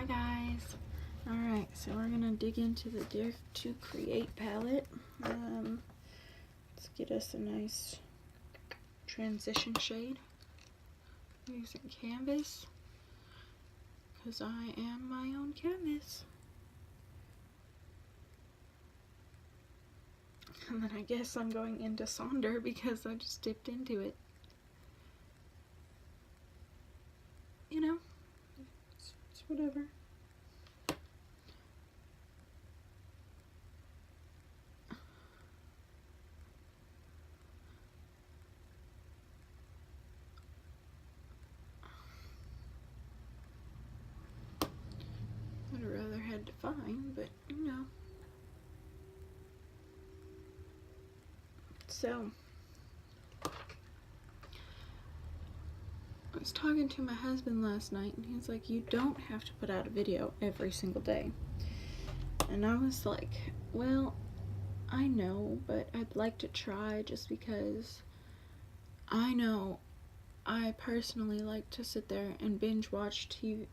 Hi guys. Alright, so we're gonna dig into the Dare to Create palette. Let's get us a nice transition shade using canvas, because I am my own canvas. And then I guess I'm going into Sonder because I just dipped into it. You know, it's whatever. I'd rather had Define, but you know. So, I was talking to my husband last night, and he's like, you don't have to put out a video every single day. And I was like, well, I know, but I'd like to try, just because I know I personally like to sit there and binge watch YouTube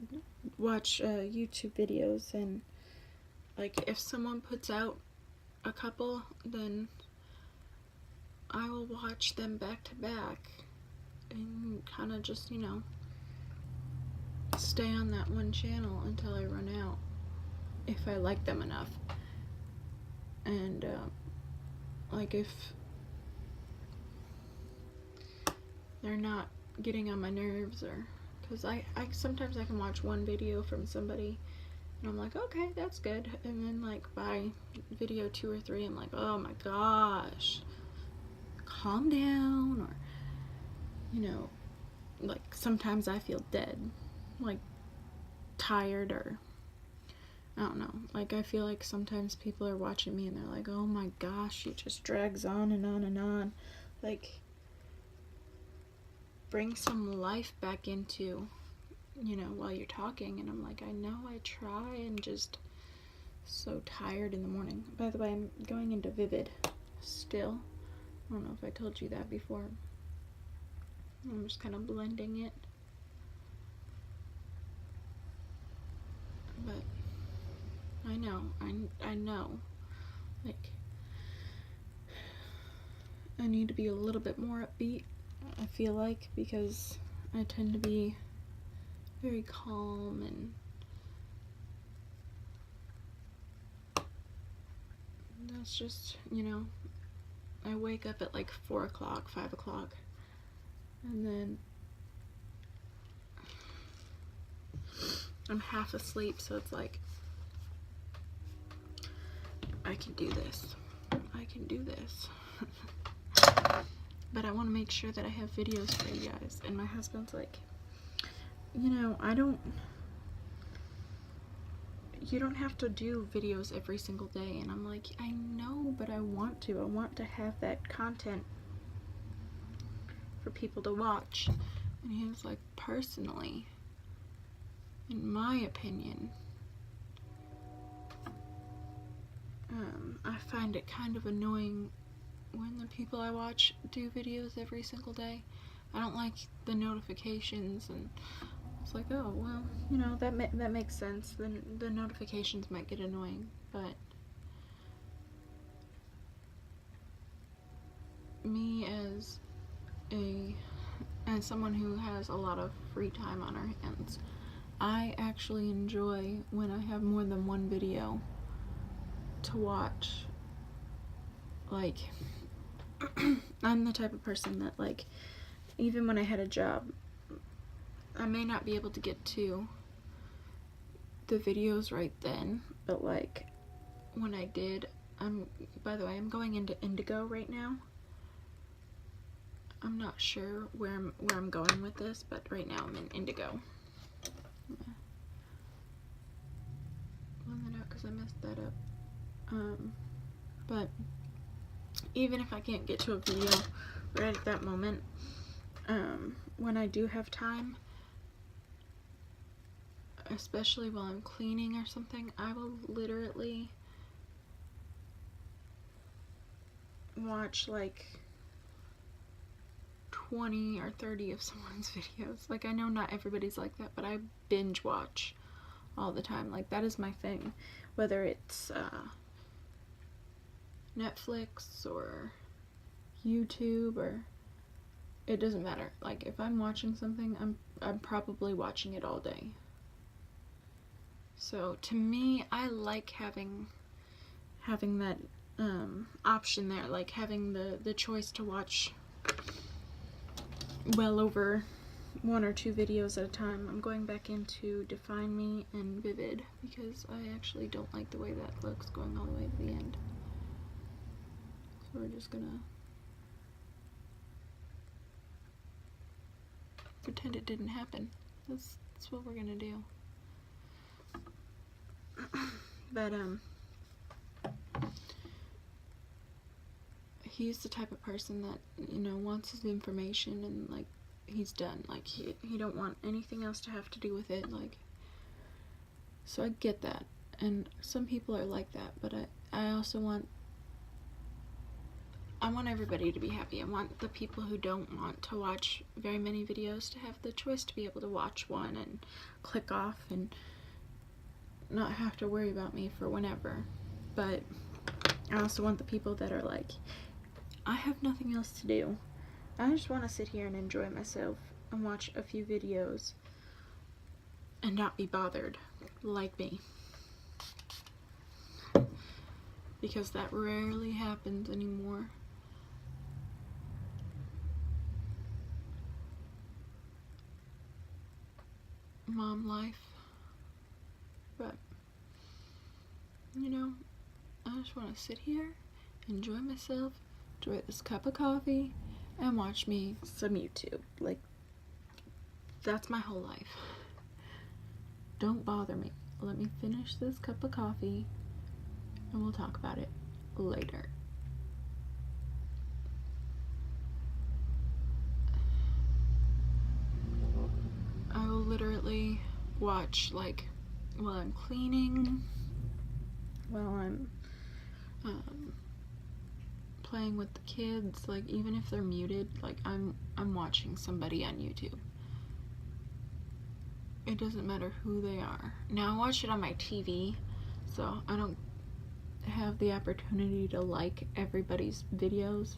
videos, and like if someone puts out a couple, then I will watch them back to back and kind of just, you know, stay on that one channel until I run out, if I like them enough. And like if they're not getting on my nerves, or because I sometimes I can watch one video from somebody and I'm like, okay, that's good, and then like by video 2 or 3 I'm like, oh my gosh, calm down. Or, you know, like sometimes I feel dead, like tired, or I don't know, like I feel like sometimes people are watching me and they're like, oh my gosh, it just drags on and on and on. Like, bring some life back into, you know, while you're talking. And I'm like, I know I try, and just so tired in the morning. By the way, I'm going into Vivid still. I don't know if I told you that before. I'm just kind of blending it. But I know, like, I need to be a little bit more upbeat, I feel like, because I tend to be very calm, and that's just, you know, I wake up at like 4 o'clock, 5 o'clock, and then I'm half asleep, so it's like, I can do this. I can do this. But I want to make sure that I have videos for you guys. And my husband's like, you know, you don't have to do videos every single day. And I'm like, I know, but I want to. I want to have that content for people to watch. And he was like, personally, in my opinion, I find it kind of annoying when the people I watch do videos every single day. I don't like the notifications, and it's like, oh, well, you know, that makes sense. Then the notifications might get annoying, but me as someone who has a lot of free time on her hands, I actually enjoy when I have more than one video to watch. Like, I'm the type of person that, like, even when I had a job, I may not be able to get to the videos right then, but like when I did, by the way, I'm going into Indigo right now. I'm not sure where I'm going with this, but right now I'm in Indigo. Blend that out because I messed that up. But even if I can't get to a video right at that moment, when I do have time, especially while I'm cleaning or something, I will literally watch like 20 or 30 of someone's videos. Like, I know not everybody's like that, but I binge watch all the time. Like, that is my thing. Whether it's Netflix or YouTube, or it doesn't matter. Like, if I'm watching something, I'm probably watching it all day. So to me, I like having that option there, like having the choice to watch well over 1 or 2 videos at a time. I'm going back into Define Me and Vivid because I actually don't like the way that looks going all the way to the end. So we're just gonna pretend it didn't happen. That's what we're gonna do. But he's the type of person that, you know, wants his information and, like, he's done. Like, he don't want anything else to have to do with it. Like, so I get that. And some people are like that, but I also want everybody to be happy. I want the people who don't want to watch very many videos to have the choice to be able to watch one and click off and not have to worry about me for whenever. But I also want the people that are like, I have nothing else to do. I just want to sit here and enjoy myself and watch a few videos and not be bothered, like me. Because that rarely happens anymore. Mom life. But, you know, I just want to sit here, enjoy myself, enjoy this cup of coffee, and watch me some YouTube. Like, that's my whole life. Don't bother me. Let me finish this cup of coffee, and we'll talk about it later. I will literally watch, like, while I'm cleaning, while I'm playing with the kids, like, even if they're muted, like, I'm watching somebody on YouTube. It doesn't matter who they are. Now, I watch it on my TV, so I don't have the opportunity to like everybody's videos,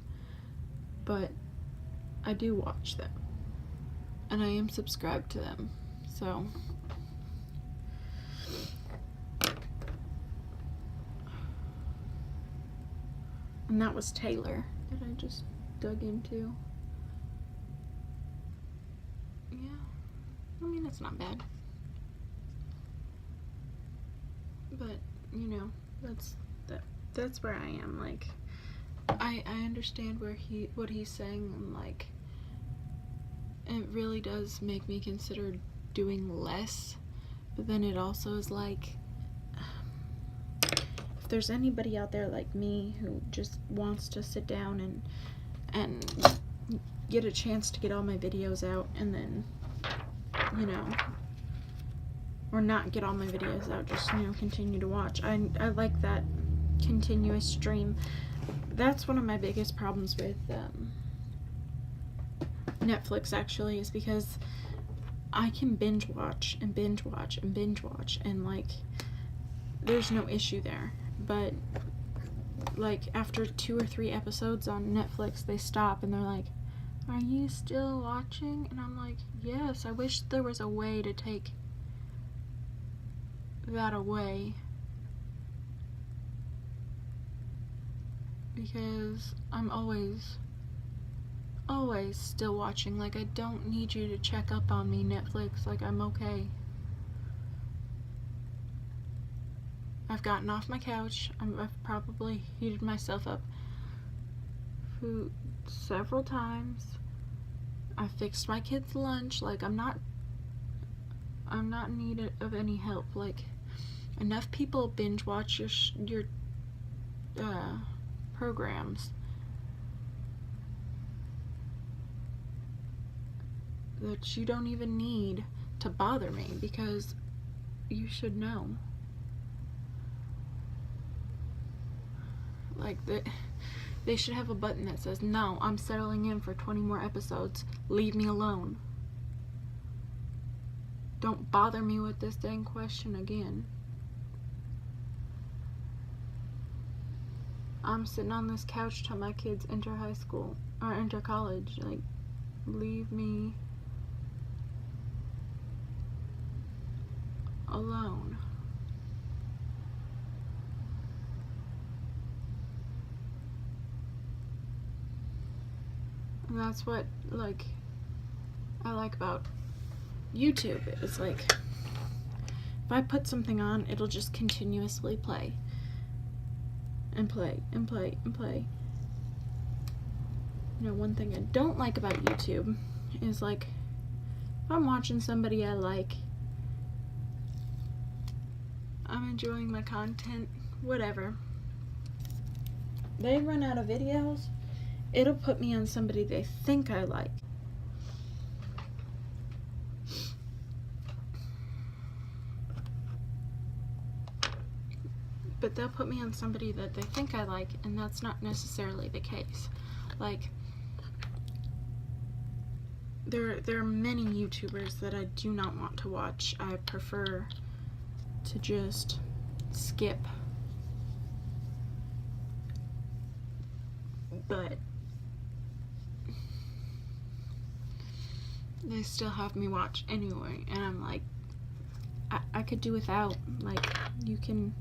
but I do watch them, and I am subscribed to them, so and that was Taylor that I just dug into. Yeah, I mean, it's not bad, but, you know, that's where I am. Like, I understand what he's saying, and, like, it really does make me consider doing less, but then it also is like, if there's anybody out there like me who just wants to sit down and get a chance to get all my videos out, and then, you know, or not get all my videos out, just, you know, continue to watch. I like that continuous stream. That's one of my biggest problems with Netflix, actually, is because I can binge watch and binge watch and binge watch, and, like, there's no issue there. But, like, after 2 or 3 episodes on Netflix, they stop and they're like, "Are you still watching?" And I'm like, yes, I wish there was a way to take that away, because I'm always still watching. Like, I don't need you to check up on me, Netflix. Like, I'm okay. I've gotten off my couch. I've probably heated myself up food several times. I fixed my kids' lunch. Like, I'm not in need of any help. Like, enough people binge watch your programs that you don't even need to bother me, because you should know. Like, they should have a button that says, "No, I'm settling in for 20 more episodes. Leave me alone." Don't bother me with this dang question again. I'm sitting on this couch till my kids enter high school or enter college. Like, leave me alone. And that's what, like, I like about YouTube. It's like, if I put something on, it'll just continuously play. And play, and play, and play. You know, one thing I don't like about YouTube is, like, if I'm watching somebody I like, I'm enjoying my content, whatever, they run out of videos, it'll put me on somebody they think I like. But they'll put me on somebody that they think I like, and that's not necessarily the case. Like, there are many YouTubers that I do not want to watch. I prefer to just skip. But they still have me watch anyway, and I'm like, I could do without. Like, you can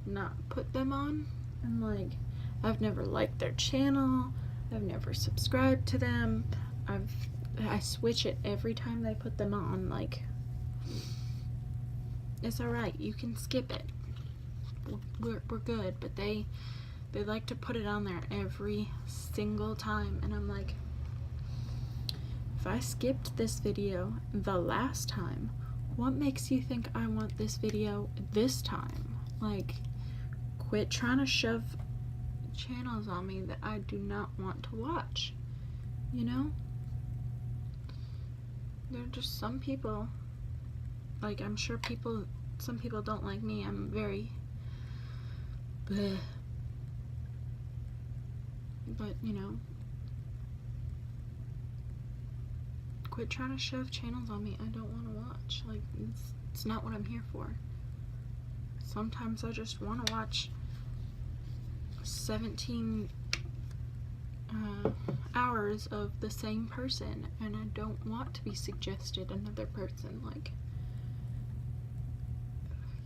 not put them on, and like, I've never liked their channel, I've never subscribed to them, I switch it every time they put them on. Like, it's alright, you can skip it, we're good. But they like to put it on there every single time, and I'm like, if I skipped this video the last time, what makes you think I want this video this time? Like, quit trying to shove channels on me that I do not want to watch, you know? There are just some people, like, I'm sure some people don't like me. I'm very bleh. But, you know, quit trying to shove channels on me I don't want to watch. Like, it's not what I'm here for. Sometimes I just want to watch 17 hours of the same person, and I don't want to be suggested another person. Like,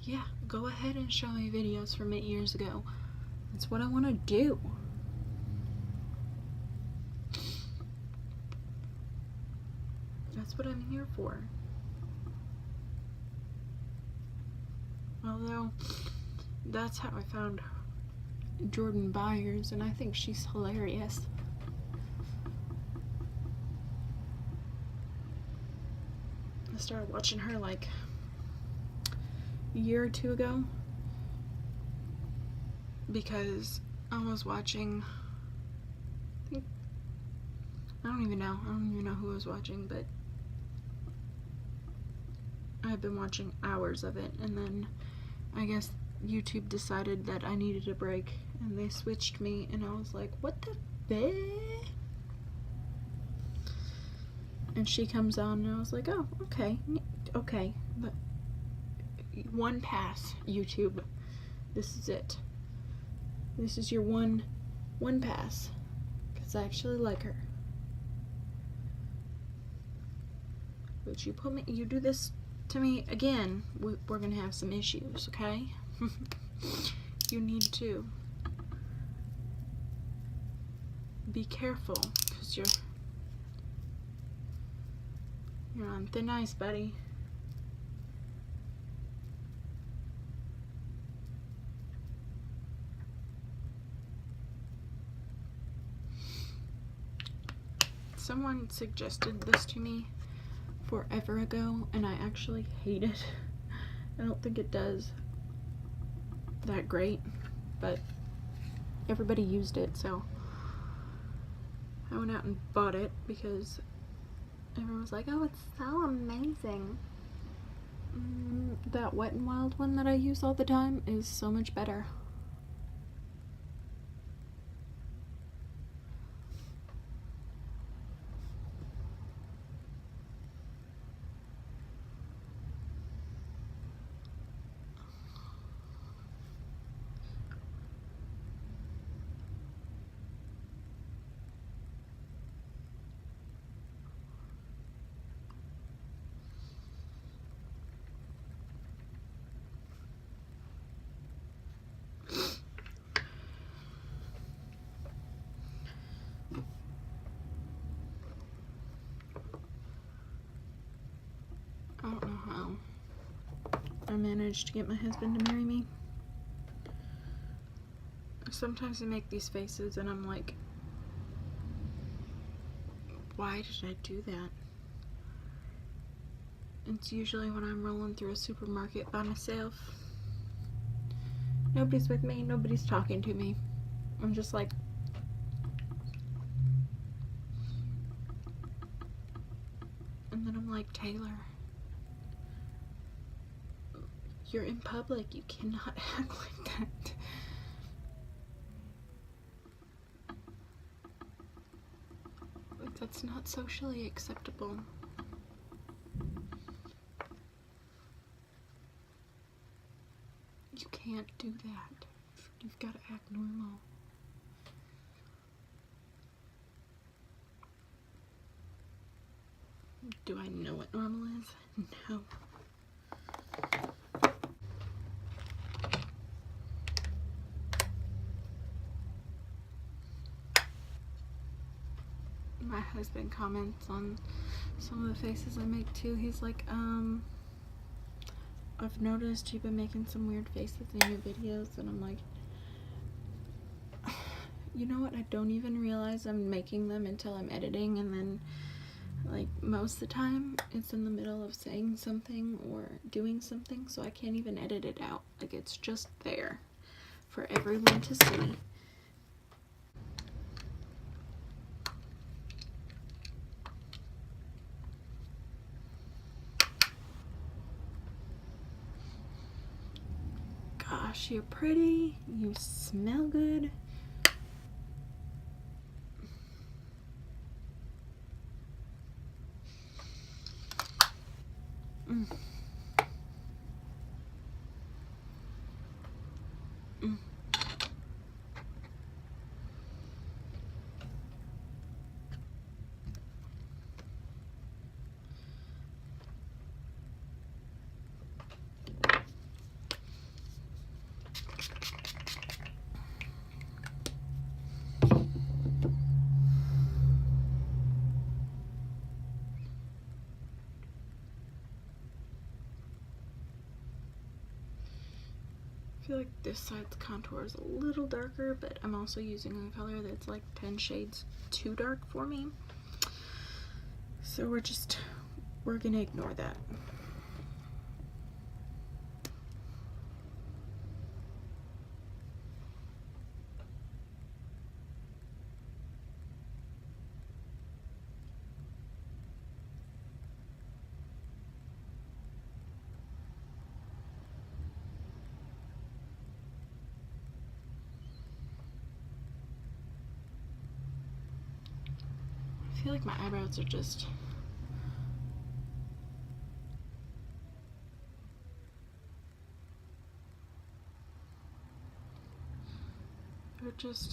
yeah, go ahead and show me videos from 8 years ago. That's what I want to do. That's what I'm here for. Although, that's how I found Jordan Byers, and I think she's hilarious. I started watching her like a year or two ago because I was watching, I don't even know who I was watching, but I've been watching hours of it, and then I guess YouTube decided that I needed a break, and they switched me, and I was like, what the bleh? And she comes on, and I was like, oh, okay, but one pass, YouTube. This is it. This is your one pass, because I actually like her. But you do this to me again, we're gonna have some issues, okay? You need to be careful, because you're on thin ice, buddy. Someone suggested this to me forever ago, and I actually hate it. I don't think it does that great, but everybody used it, so I went out and bought it because everyone was like, oh, it's so amazing. That Wet n Wild one that I use all the time is so much better. I managed to get my husband to marry me. Sometimes I make these faces and I'm like, why did I do that? It's usually when I'm rolling through a supermarket by myself. Nobody's with me, nobody's talking to me. I'm just like, and then I'm like, Taylor, you're in public, you cannot act like that. That's not socially acceptable. You can't do that. You've got to act normal. Do I know what normal is? No. My husband comments on some of the faces I make too. He's like, I've noticed you've been making some weird faces in your videos, and I'm like, you know what, I don't even realize I'm making them until I'm editing, and then like most of the time it's in the middle of saying something or doing something, so I can't even edit it out. Like, it's just there for everyone to see. Gosh, you're pretty, you smell good. Mm. Mm. I feel like this side's contour is a little darker, but I'm also using a color that's like 10 shades too dark for me. So we're gonna ignore that. I feel like my eyebrows are just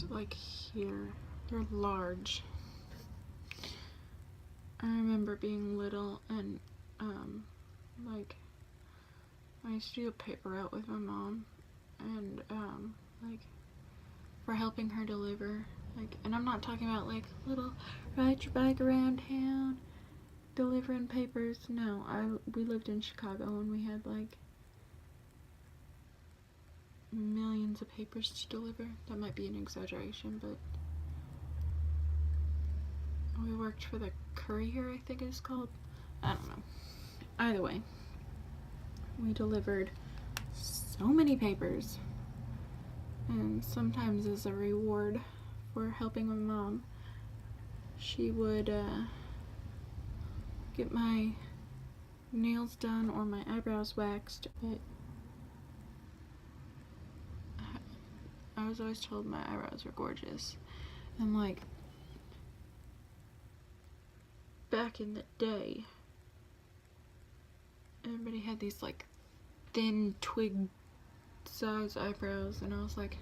like here. They're large. I remember being little and like I used to do a paper route with my mom, and like for helping her deliver, like, and I'm not talking about like little ride your bike around town delivering papers. No, we lived in Chicago and we had like millions of papers to deliver. That might be an exaggeration, but we worked for the Courier, I think it's called. I don't know. Either way, we delivered so many papers, and sometimes as a reward for helping my mom, she would get my nails done or my eyebrows waxed, but I was always told my eyebrows were gorgeous. And like back in the day, everybody had these like thin twig size eyebrows, and I was like,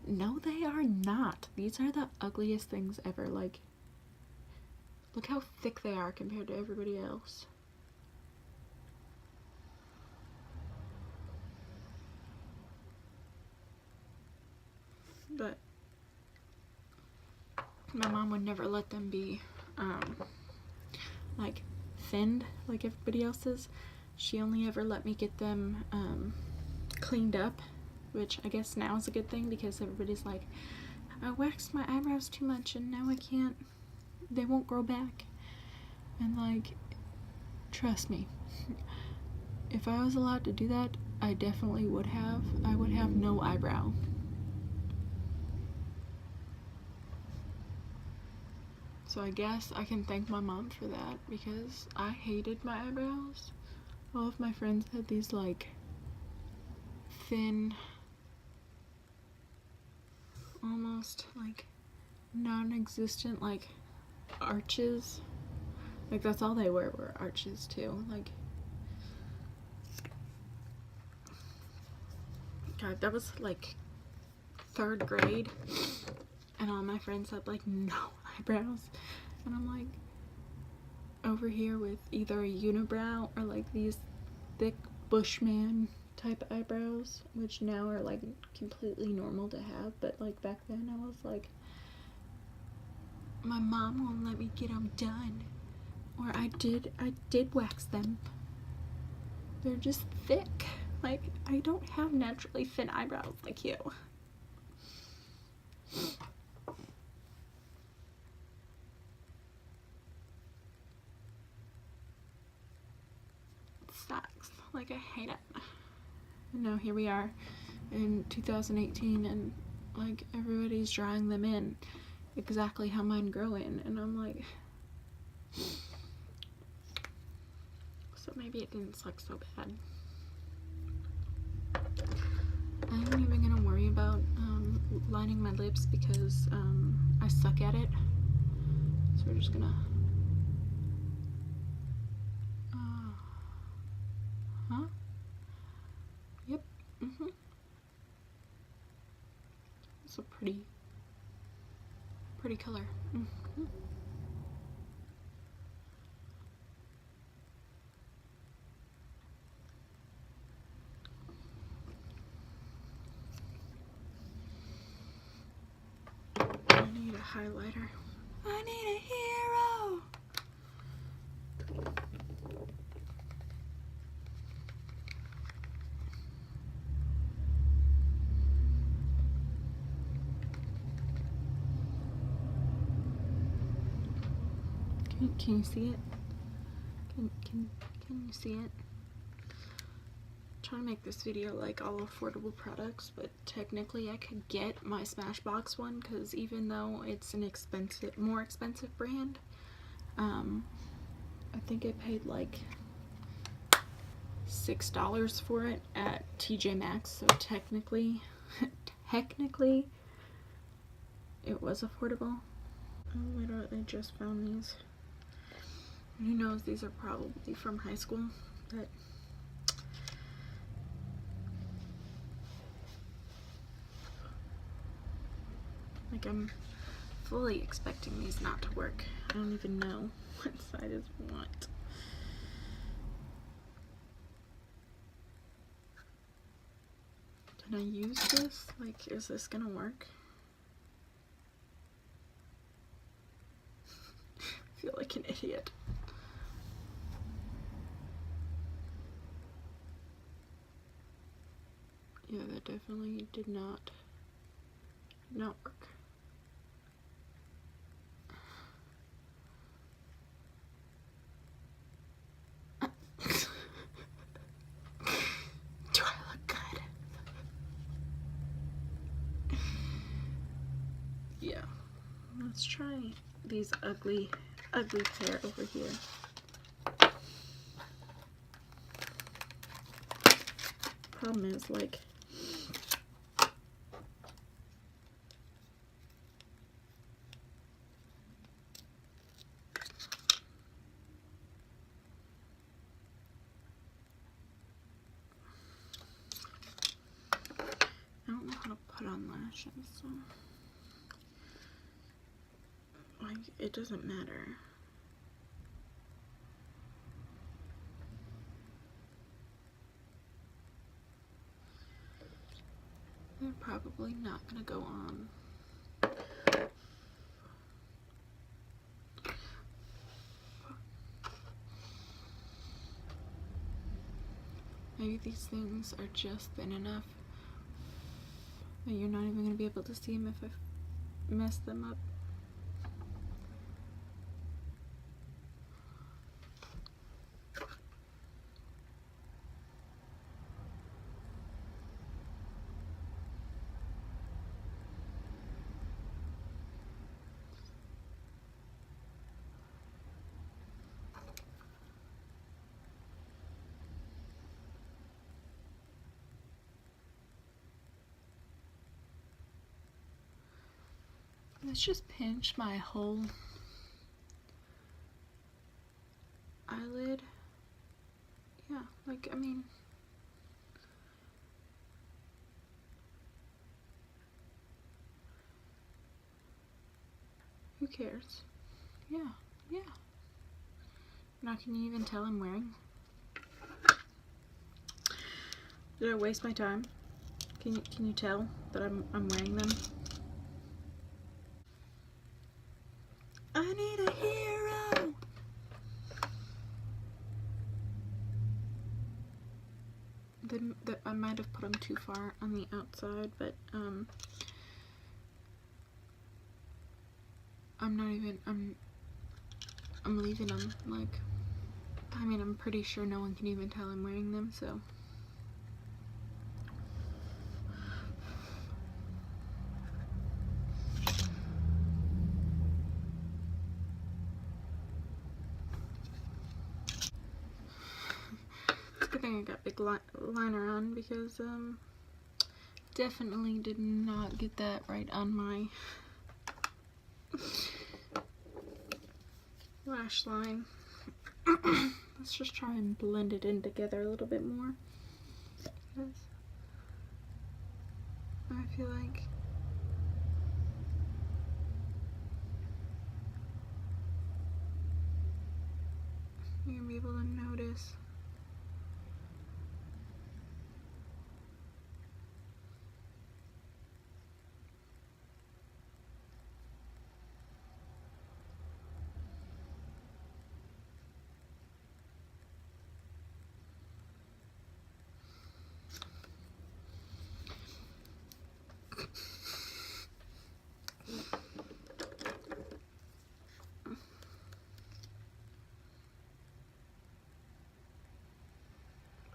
no, they are not. These are the ugliest things ever. Like, look how thick they are compared to everybody else. But my mom would never let them be like thinned like everybody else's. She only ever let me get them cleaned up, which I guess now is a good thing because everybody's like, I waxed my eyebrows too much and now I can't, they won't grow back. And like, trust me, if I was allowed to do that, I definitely would have. I would have no eyebrow. So I guess I can thank my mom for that because I hated my eyebrows. All of my friends had these like thin, almost like non-existent like arches. Like that's all they were arches too. Like, God, that was like 3rd grade and all my friends had like no eyebrows, and I'm like over here with either a unibrow or like these thick bushman type eyebrows, which now are like completely normal to have, but like back then I was like, my mom won't let me get them done, or I did wax them. They're just thick. Like, I don't have naturally thin eyebrows like you. It sucks. Like, I hate it. And now here we are in 2018 and like everybody's drawing them in exactly how mine grow in, and I'm like, so maybe it didn't suck so bad. I ain't even gonna worry about lining my lips because I suck at it. So we're just gonna huh? Yep. It's a pretty color. I need a highlighter. I need a hero. Can you see it? Can you see it? Trying to make this video like all affordable products, but technically I could get my Smashbox one because even though it's an more expensive brand, I think I paid like $6 for it at TJ Maxx, so technically it was affordable. I literally just found these. Who knows, these are probably from high school, but like I'm fully expecting these not to work. I don't even know what side is what. Can I use this? Like, is this gonna work? I feel like an idiot. Yeah, that definitely did not work. Do I look good? Yeah. Let's try these ugly pair over here. Problem is, like, I don't know how to put on lashes, so like it doesn't matter. They're probably not gonna go on. Maybe these things are just thin enough that you're not even going to be able to see them if I mess them up. Let's just pinch my whole eyelid. Yeah, like, I mean, who cares? Yeah, yeah. Now, can you even tell I'm wearing? Did I waste my time? Can you tell that I'm wearing them? I need a hero. I might have put them too far on the outside, but I'm not even. I'm leaving them. Like, I mean, I'm pretty sure no one can even tell I'm wearing them. So. Good thing I got big liner on, because definitely did not get that right on my lash line. Let's just try and blend it in together a little bit more, because I feel like you're gonna be able to notice.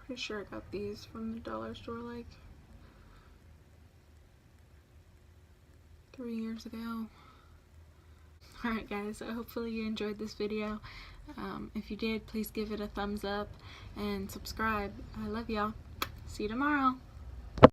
Pretty sure I got these from the dollar store like 3 years ago. Alright guys, so hopefully you enjoyed this video. If you did, please give it a thumbs up and subscribe. I love y'all. See you tomorrow.